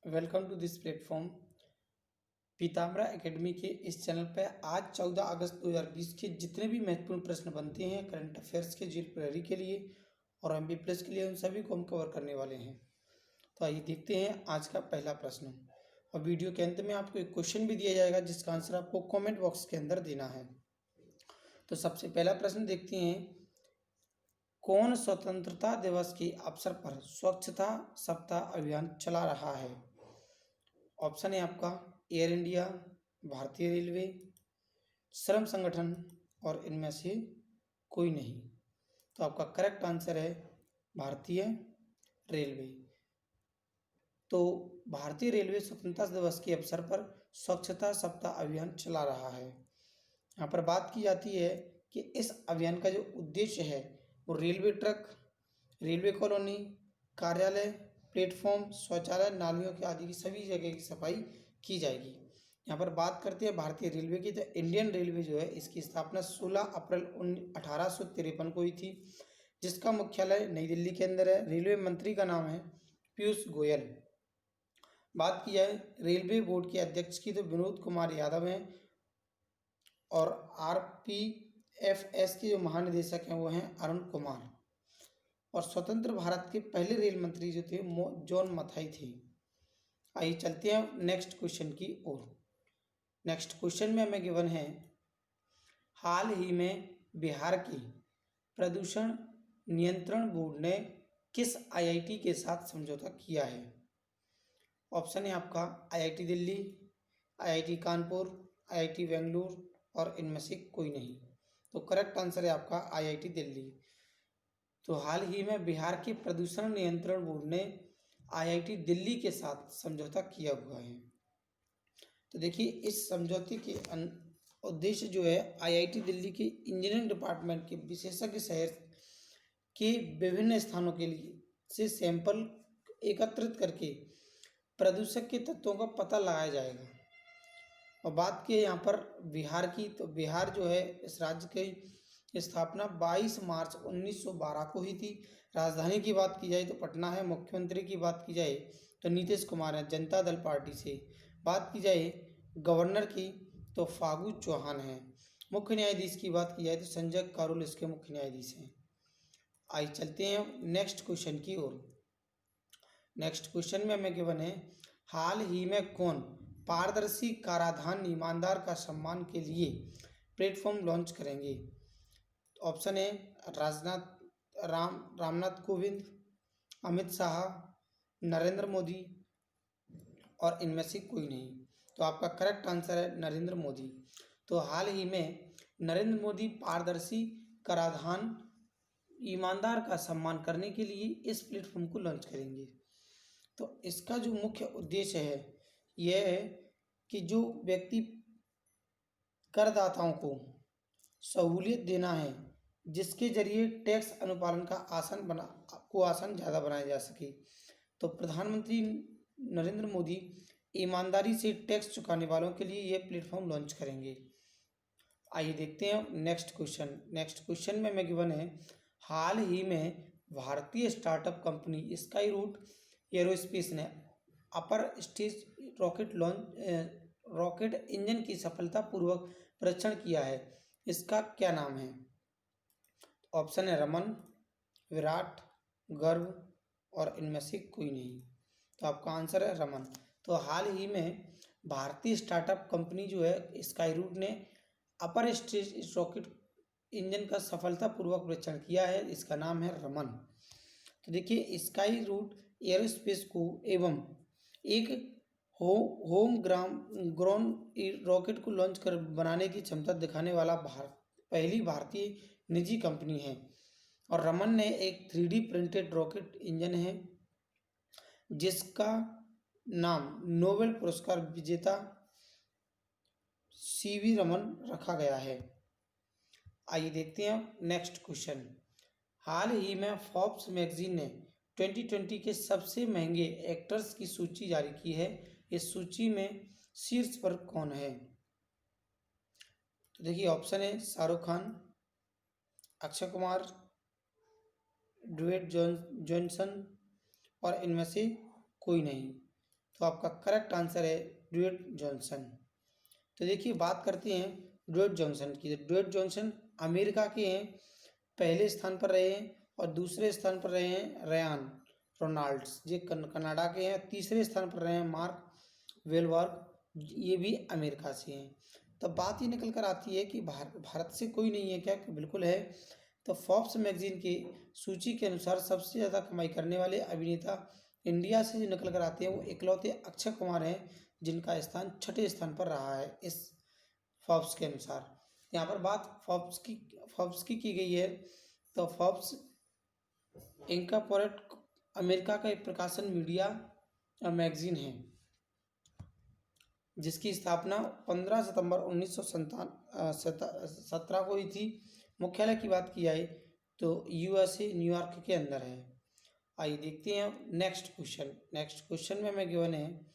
Welcome to this platform. Pitambara academy के इस channel पर आज 14 अगस्त 2020 के जितने भी महत्वपूर्ण प्रश्न बनते हैं करंट अफेयर्स के जील प्रहरी के लिए और एमबी प्लस के लिए, उन सभी को हम कवर करने वाले हैं। तो आइए देखते हैं आज का पहला प्रश्न। और वीडियो के अंत में आपको एक क्वेश्चन भी दिया जाएगा जिसका आंसर आपको कॉमेंट बॉक्स के अंदर देना है। तो सबसे पहला प्रश्न देखते हैं, कौन स्वतंत्रता दिवस के अवसर पर स्वच्छता सप्ताह अभियान चला रहा है? ऑप्शन है आपका एयर इंडिया, भारतीय रेलवे, श्रम संगठन और इनमें से कोई नहीं। तो आपका करेक्ट आंसर है भारतीय रेलवे। तो भारतीय रेलवे स्वतंत्रता दिवस के अवसर पर स्वच्छता सप्ताह अभियान चला रहा है। यहाँ पर बात की जाती है कि इस अभियान का जो उद्देश्य है वो रेलवे ट्रैक, रेलवे कॉलोनी, कार्यालय, प्लेटफॉर्म, शौचालय, नालियों के आदि की सभी जगह की सफाई की जाएगी। यहाँ पर बात करते हैं भारतीय रेलवे की, तो इंडियन रेलवे जो है इसकी स्थापना 16 अप्रैल 1853 को हुई थी, जिसका मुख्यालय नई दिल्ली के अंदर है। रेलवे मंत्री का नाम है पीयूष गोयल। बात की जाए रेलवे बोर्ड के अध्यक्ष की, तो विनोद कुमार यादव हैं और आरपीएफएस के जो महानिदेशक हैं वो हैं अरुण कुमार। और स्वतंत्र भारत के पहले रेल मंत्री जो थे जॉन मथाई थे। आइए चलते हैं नेक्स्ट क्वेश्चन की ओर। नेक्स्ट क्वेश्चन में हमें गिवन है, हाल ही में बिहार की प्रदूषण नियंत्रण बोर्ड ने किस आईआईटी के साथ समझौता किया है? ऑप्शन है आपका IIT Delhi, IIT Kanpur, IIT Bengaluru और इनमें से कोई नहीं। तो करेक्ट आंसर है आपका आईआईटी दिल्ली। तो हाल ही में बिहार के प्रदूषण नियंत्रण बोर्ड ने आईआईटी दिल्ली के साथ समझौता किया हुआ है। तो देखिए इस समझौते के उद्देश्य जो है आईआईटी दिल्ली के इंजीनियरिंग डिपार्टमेंट के विशेषज्ञ शहर के विभिन्न स्थानों के लिए से सैंपल एकत्रित करके प्रदूषक के तत्वों का पता लगाया जाएगा। और बात की यहाँ पर बिहार की, तो बिहार जो है इस राज्य की स्थापना 22 मार्च 1912 को हुई थी। राजधानी की बात की जाए तो पटना है। मुख्यमंत्री की बात की जाए तो नीतीश कुमार हैं जनता दल पार्टी से। बात की जाए गवर्नर की तो फागू चौहान हैं। मुख्य न्यायाधीश की बात की जाए तो संजय करोल इसके मुख्य न्यायाधीश हैं। आइए चलते हैं नेक्स्ट क्वेश्चन की ओर। नेक्स्ट क्वेश्चन में हमें गिवन है, हाल ही में कौन पारदर्शी कराधान ईमानदार का सम्मान के लिए प्लेटफॉर्म लॉन्च करेंगे? ऑप्शन है रामनाथ कोविंद, अमित शाह, नरेंद्र मोदी और इनमें से कोई नहीं। तो आपका करेक्ट आंसर है नरेंद्र मोदी। तो हाल ही में नरेंद्र मोदी पारदर्शी कराधान ईमानदार का सम्मान करने के लिए इस प्लेटफॉर्म को लॉन्च करेंगे। तो इसका जो मुख्य उद्देश्य है यह है कि जो व्यक्ति करदाताओं को सहूलियत देना है जिसके जरिए टैक्स अनुपालन का आसान ज़्यादा बनाया जा सके। तो प्रधानमंत्री नरेंद्र मोदी ईमानदारी से टैक्स चुकाने वालों के लिए यह प्लेटफॉर्म लॉन्च करेंगे। आइए देखते हैं नेक्स्ट क्वेश्चन। नेक्स्ट क्वेश्चन में हमें गिवन है, हाल ही में भारतीय startup company Skyroot aerospace ने अपर स्टेज रॉकेट इंजन की सफलतापूर्वक परीक्षण किया है। इसका क्या नाम है? ऑप्शन है रमन, विराट, गर्व और इनमें से कोई नहीं। तो आपका आंसर है रमन। तो हाल ही में भारतीय स्टार्टअप कंपनी जो है स्काई रूट ने अपर स्टेज रॉकेट इंजन का सफलतापूर्वक परीक्षण किया है। इसका नाम है रमन। तो देखिए स्काई रूट एरोस्पेस को एवं एक होम ग्राउंड रॉकेट को लॉन्च कर बनाने की क्षमता दिखाने वाला पहली भारतीय निजी कंपनी है। और रमन ने एक 3D प्रिंटेड रॉकेट इंजन है जिसका नाम नोबेल पुरस्कार विजेता सीवी रमन रखा गया है। आइए देखते हैं नेक्स्ट क्वेश्चन। हाल ही में फोर्ब्स मैगजीन ने 2020 के सबसे महंगे एक्टर्स की सूची जारी की है। इस सूची में शीर्ष पर कौन है? तो देखिए ऑप्शन है शाहरुख खान, अक्षय कुमार, ड्वेट जॉनसन और इनमें से कोई नहीं। तो आपका करेक्ट आंसर है ड्यूएट जॉनसन। तो देखिए बात करते हैं ड्यूएट जॉनसन की। ड्यूएट जॉनसन अमेरिका के हैं, पहले स्थान पर रहे हैं, और दूसरे स्थान पर रहे हैं रयान रोनाल्ड्स, ये कनाडा के हैं। तीसरे स्थान पर रहे हैं मार्क वेलवर्क, ये भी अमेरिका से हैं। तब बात ये निकल कर आती है कि भारत से कोई नहीं है क्या? बिल्कुल है। तो फोर्ब्स मैगजीन की सूची के अनुसार सबसे ज़्यादा कमाई करने वाले अभिनेता इंडिया से जो निकल कर आते हैं वो इकलौते अक्षय कुमार हैं, जिनका स्थान 6ठे स्थान पर रहा है इस फोर्ब्स के अनुसार। यहाँ पर बात फोर्ब्स की गई है। तो फोर्ब्स इनकॉर्पोरेट अमेरिका का एक प्रकाशन मीडिया मैगजीन है, जिसकी स्थापना 15 सितंबर 1917 को हुई थी। मुख्यालय की बात की जाए तो यूएसए न्यूयॉर्क के अंदर है। आइए देखते हैं नेक्स्ट क्वेश्चन। नेक्स्ट क्वेश्चन में गिवन है,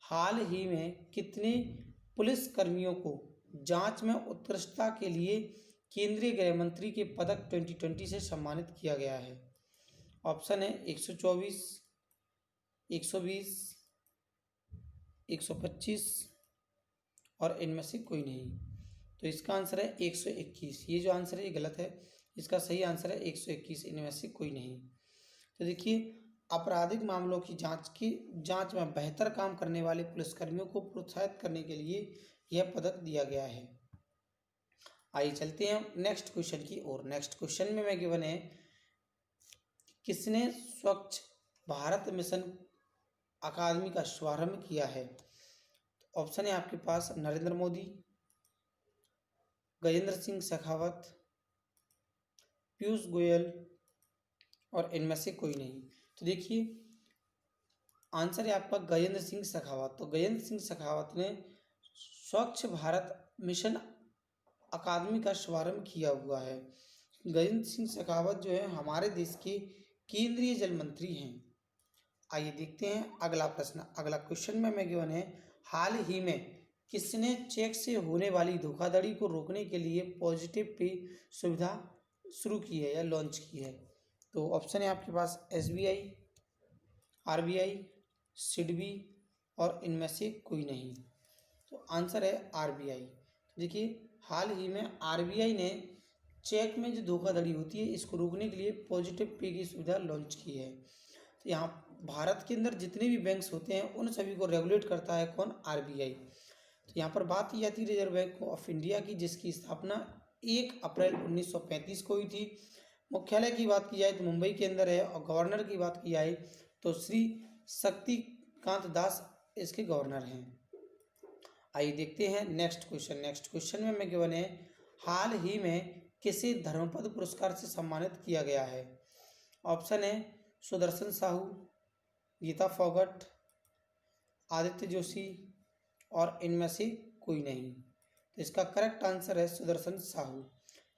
हाल ही में कितने पुलिस कर्मियों को जांच में उत्कृष्टता के लिए केंद्रीय गृह मंत्री के पदक 2020 से सम्मानित किया गया है? ऑप्शन है 124, 120, 125 और इनमें से कोई नहीं। तो इसका आंसर है 121। ये जो आंसर है ये गलत है, इसका सही आंसर है 121, इनमें से कोई नहीं। तो देखिए आपराधिक मामलों की जांच में बेहतर काम करने वाले पुलिसकर्मियों को प्रोत्साहित करने के लिए यह पदक दिया गया है। आइए चलते हैं नेक्स्ट क्वेश्चन की ओर। नेक्स्ट क्वेश्चन में गिवन है, किसने स्वच्छ भारत मिशन अकादमी का शुभारंभ किया है? ऑप्शन है आपके पास नरेंद्र मोदी, गजेंद्र सिंह शेखावत, पीयूष गोयल और इनमें से कोई नहीं। तो देखिए आंसर है आपका गजेंद्र सिंह शेखावत। तो गजेंद्र सिंह शेखावत ने स्वच्छ भारत मिशन अकादमी का शुभारंभ किया हुआ है। गजेंद्र सिंह शेखावत जो है हमारे देश के केंद्रीय जल मंत्री हैं। आइए देखते हैं अगला प्रश्न। अगला क्वेश्चन में गिवन है, हाल ही में किसने चेक से होने वाली धोखाधड़ी को रोकने के लिए पॉजिटिव पे सुविधा शुरू की है या लॉन्च की है? तो ऑप्शन है आपके पास एसबीआई, आरबीआई, सिडबी और इनमें से कोई नहीं। तो आंसर है आरबीआई। तो देखिए हाल ही में आरबीआई ने चेक में जो धोखाधड़ी होती है इसको रोकने के लिए पॉजिटिव पे की सुविधा लॉन्च की है। तो यहाँ भारत के अंदर जितने भी बैंक्स होते हैं उन सभी को रेगुलेट करता है कौन? आरबीआई। तो यहाँ पर बात की जाती है रिजर्व बैंक ऑफ इंडिया की, जिसकी स्थापना 1 अप्रैल 1935 को हुई थी। मुख्यालय की बात की जाए तो मुंबई के अंदर है, और गवर्नर की बात की जाए तो श्री शक्तिकांत दास इसके गवर्नर हैं। आइए देखते हैं नेक्स्ट क्वेश्चन। नेक्स्ट क्वेश्चन में गिवन है, हाल ही में किसे धर्मपद पुरस्कार से सम्मानित किया गया है? ऑप्शन है सुदर्शन साहू, गीता फोगट, आदित्य जोशी और इनमें से कोई नहीं। तो इसका करेक्ट आंसर है सुदर्शन साहू।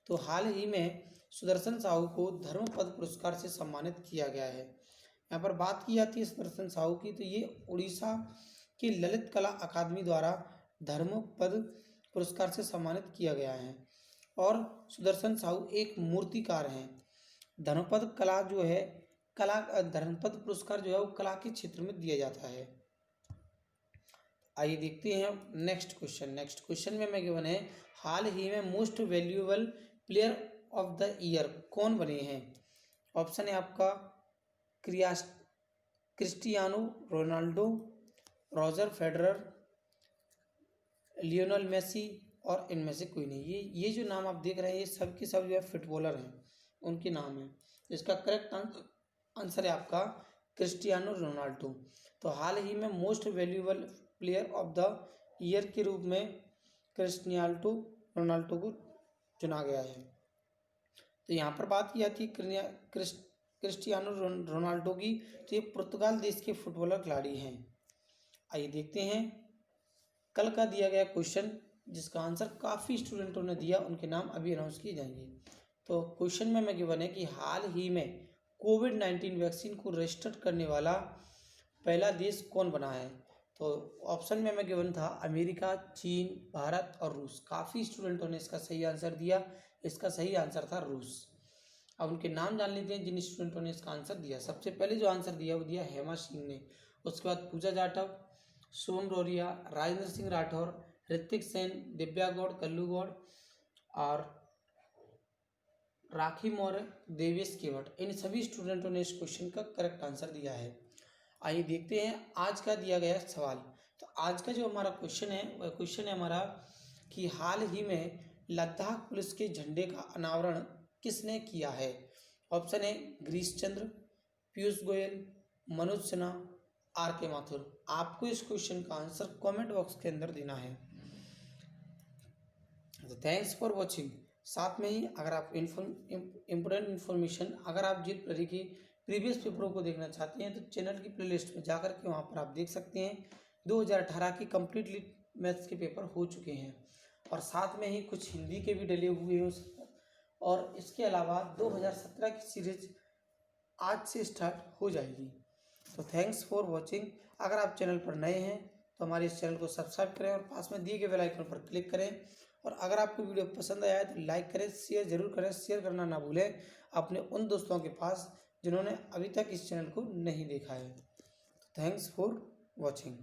तो हाल ही में सुदर्शन साहू को धर्मपद पुरस्कार से सम्मानित किया गया है। यहाँ पर बात की जाती है सुदर्शन साहू की, तो ये उड़ीसा की ललित कला अकादमी द्वारा धर्मपद पुरस्कार से सम्मानित किया गया है। और सुदर्शन साहू एक मूर्तिकार हैं। धर्मपद कला जो है धर्मपद पुरस्कार जो है वो कला के क्षेत्र में दिया जाता है। आइए देखते हैं नेक्स्ट क्वेश्चन। नेक्स्ट क्वेश्चन में गिवन है, हाल ही में most valuable player of the year कौन बने हैं? ऑप्शन है आपका Cristiano Ronaldo, Roger Federer, Lionel Messi और इनमें से कोई नहीं। ये जो नाम आप देख रहे हैं ये सब के सब जो है फुटबॉलर हैं, उनके नाम हैं। इसका करेक्ट आंसर है आपका क्रिस्टियानो रोनाल्डो। तो हाल ही में most valuable player of the year के रूप में क्रिस्टियानो रोनाल्डो को चुना गया है। तो यहाँ पर बात की जाती है क्रिस्टियानो रोनाल्डो की, तो ये पुर्तगाल देश के फुटबॉलर खिलाड़ी हैं। आइए देखते हैं कल का दिया गया क्वेश्चन, जिसका आंसर काफ़ी स्टूडेंटों ने दिया, उनके नाम अभी अनाउंस किए जाएंगे। तो क्वेश्चन में गिवन है कि हाल ही में कोविड-19 वैक्सीन को रजिस्टर्ड करने वाला पहला देश कौन बना है? तो ऑप्शन में गिवन था अमेरिका, चीन, भारत और रूस। काफ़ी स्टूडेंटों ने इसका सही आंसर दिया, इसका सही आंसर था रूस। अब उनके नाम जान लेते हैं जिन स्टूडेंटों ने इसका आंसर दिया। सबसे पहले जो आंसर दिया वो दिया हेमा सिंह ने, उसके बाद पूजा जाटव, शुभम रोरिया, राजेंद्र सिंह राठौर, ऋतिक सेन, दिव्या गौड़, कल्लू गौड़ और राखी मौर्य, देवेश केवट, इन सभी स्टूडेंटों ने इस क्वेश्चन का करेक्ट आंसर दिया है। आइए देखते हैं आज का दिया गया सवाल। तो आज का जो हमारा क्वेश्चन है वह क्वेश्चन है हमारा कि हाल ही में लद्दाख पुलिस के झंडे का अनावरण किसने किया है। Option A Girish Chandra, Piyush Goyal, Manoj Sinha, R K Mathur. आपको इस क्वेश्चन का आंसर कमेंट बॉक्स के अंदर देना है। तो थैंक्स फॉर वॉचिंग। साथ में ही अगर आप इम्पोर्टेंट इन्फॉर्मेशन अगर आप जीत प्ररी की प्रीवियस पेपरों को देखना चाहते हैं तो चैनल की प्लेलिस्ट में जाकर के वहाँ पर आप देख सकते हैं 2018 की कम्प्लीटली मैथ्स के पेपर हो चुके हैं और साथ में ही कुछ हिंदी के भी डले हुए हैं उस पर। और इसके अलावा 2017 की सीरीज आज से स्टार्ट हो जाएगी। तो थैंक्स फॉर वॉचिंग। अगर आप चैनल पर नए हैं तो हमारे इस चैनल को सब्सक्राइब करें और पास में दिए गए बेल आइकन पर क्लिक करें। और अगर आपको वीडियो पसंद आया है तो लाइक करें, शेयर जरूर करें। शेयर करना ना भूलें अपने उन दोस्तों के पास जिन्होंने अभी तक इस चैनल को नहीं देखा है। Thanks for watching.